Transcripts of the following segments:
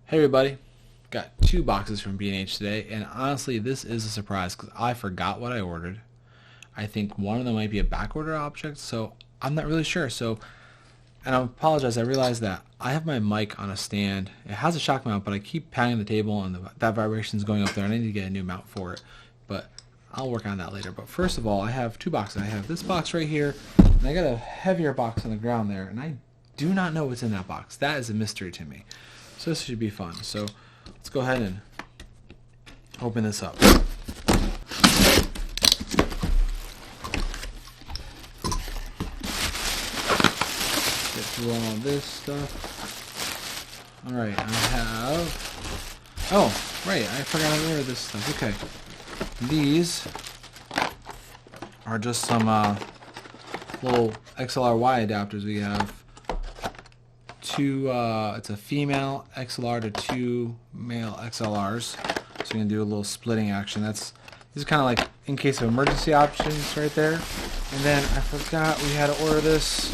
Hey everybody, got two boxes from B&H today, and honestly this is a surprise because I forgot what I ordered. I think one of them might be a backorder object, so I'm not really sure. And I apologize, I realized that I have my mic on a stand. It has a shock mount, but I keep pounding the table and that vibration is going up there, and I need to get a new mount for it. But I'll work on that later. But first of all, I have two boxes. I have this box right here, and I got a heavier box on the ground there, and I do not know what's in that box. That is a mystery to me. So this should be fun. So let's go ahead and open this up. Get through all of this stuff. Alright, I have... Oh, right, I forgot to order this stuff. Okay. These are just some little XLR-Y adapters we have. It's a female XLR to two male XLRs, so you can do a little splitting action. This is kind of like in case of emergency options right there. And then I forgot we had to order this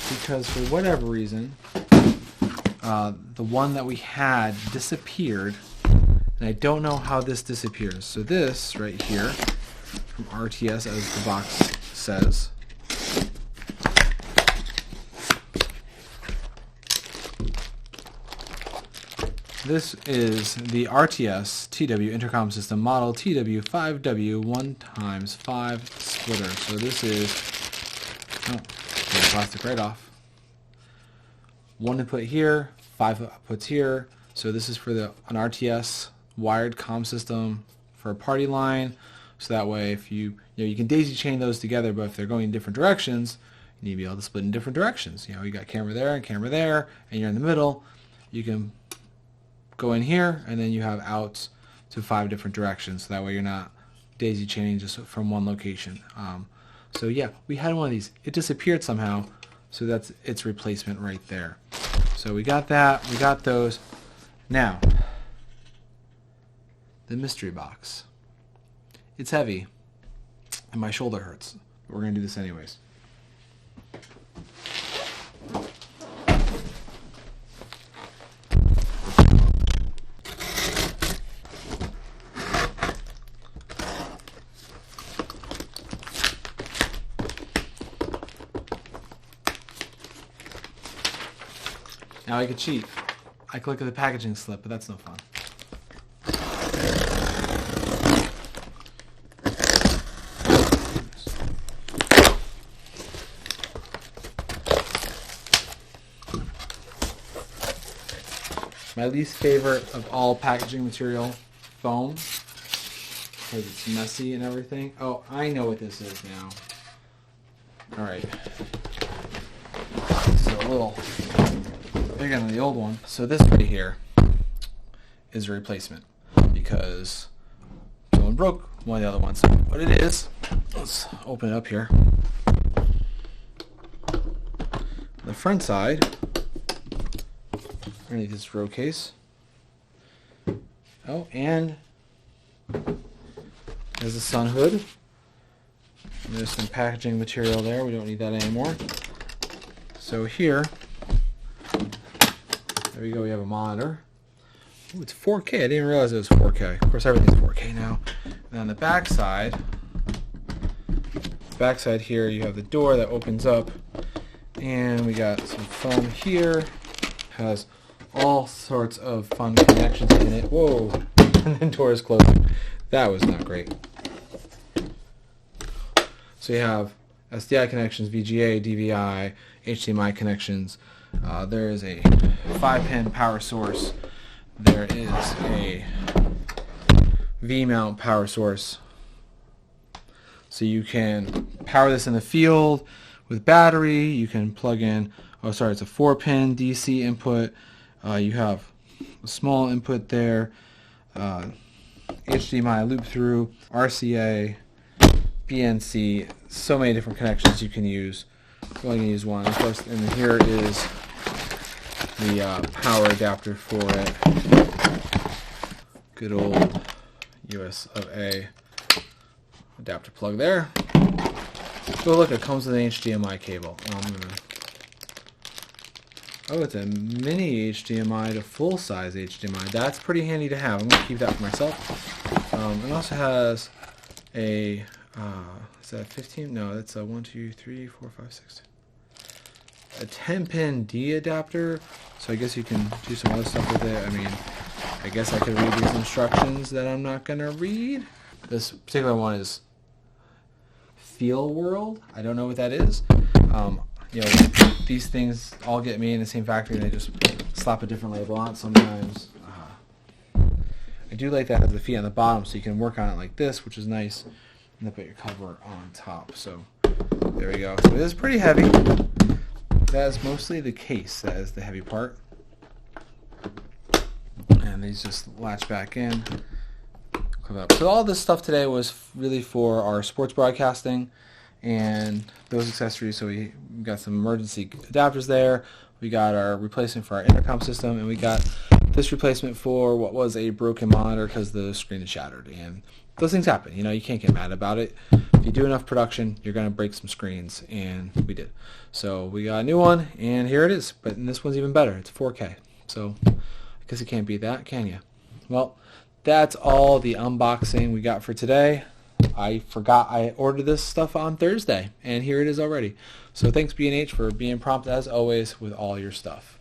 because for whatever reason the one that we had disappeared, and I don't know how this disappears. So this right here from RTS, as the box says, this is the RTS TW intercom system model TW5W 1x5 splitter. So this is, get the plastic right off. One input here, 5 outputs here. So this is for an RTS wired comm system for a party line. So that way, if you can daisy chain those together, but if they're going in different directions, you need to be able to split in different directions. You got camera there, and you're in the middle. You can go in here, and then you have outs to 5 different directions, so that way you're not daisy chaining just from one location. So yeah, we had one of these. It disappeared somehow, so that's its replacement right there. So we got that, we got those. Now, the mystery box. It's heavy, and my shoulder hurts. But we're going to do this anyways. Now I could cheat. I could look at the packaging slip, but that's no fun. My least favorite of all packaging material, foam, because it's messy and everything. Oh, I know what this is now. Alright. This is a little bigger than the old one. So this right here is a replacement because someone broke one of the other ones. What it is, let's open it up here. The front side, underneath this row case. Oh, and there's the sun hood. And there's some packaging material there. We don't need that anymore. So here, there we go, we have a monitor. Ooh, it's 4K. I didn't realize it was 4K. Of course, everything's 4K now. And on the back side here, you have the door that opens up. And we got some foam here. Has all sorts of fun connections in it. Whoa. And then door is closing. That was not great. So you have SDI connections, VGA, DVI, HDMI connections. There is a 5-pin power source. There is a V-mount power source. So you can power this in the field with battery. You can plug in, it's a 4-pin DC input. You have a small input there. HDMI loop through, RCA, BNC, so many different connections you can use. I'm only going to use one. Of course, and here is the power adapter for it. Good old US of A adapter plug there. So look, it comes with an HDMI cable. Oh, it's a mini HDMI to full-size HDMI. That's pretty handy to have. I'm going to keep that for myself. It also has a, is that 15? No, that's a 1, 2, 3, 4, 5, 6. A 10-pin D adapter. So I guess you can do some other stuff with it. I mean, I guess I could read these instructions that I'm not going to read. This particular one is Feel World. I don't know what that is. You know, these things all get made in the same factory and they just slap a different label on it sometimes. I do like that it has the feet on the bottom so you can work on it like this, which is nice, and then put your cover on top. So there we go. So it is pretty heavy. That is mostly the case. That is the heavy part. And these just latch back in. So all this stuff today was really for our sports broadcasting and those accessories. So we got some emergency adapters there. We got our replacement for our intercom system, and we got this replacement for what was a broken monitor because the screen is shattered. And those things happen. You know, you can't get mad about it. If you do enough production, you're going to break some screens, and we did. So we got a new one, and here it is. But this one's even better. It's 4K. So I guess you can't beat that, can you? Well, that's all the unboxing we got for today. I forgot I ordered this stuff on Thursday, and here it is already. So thanks B&H for being prompt as always with all your stuff.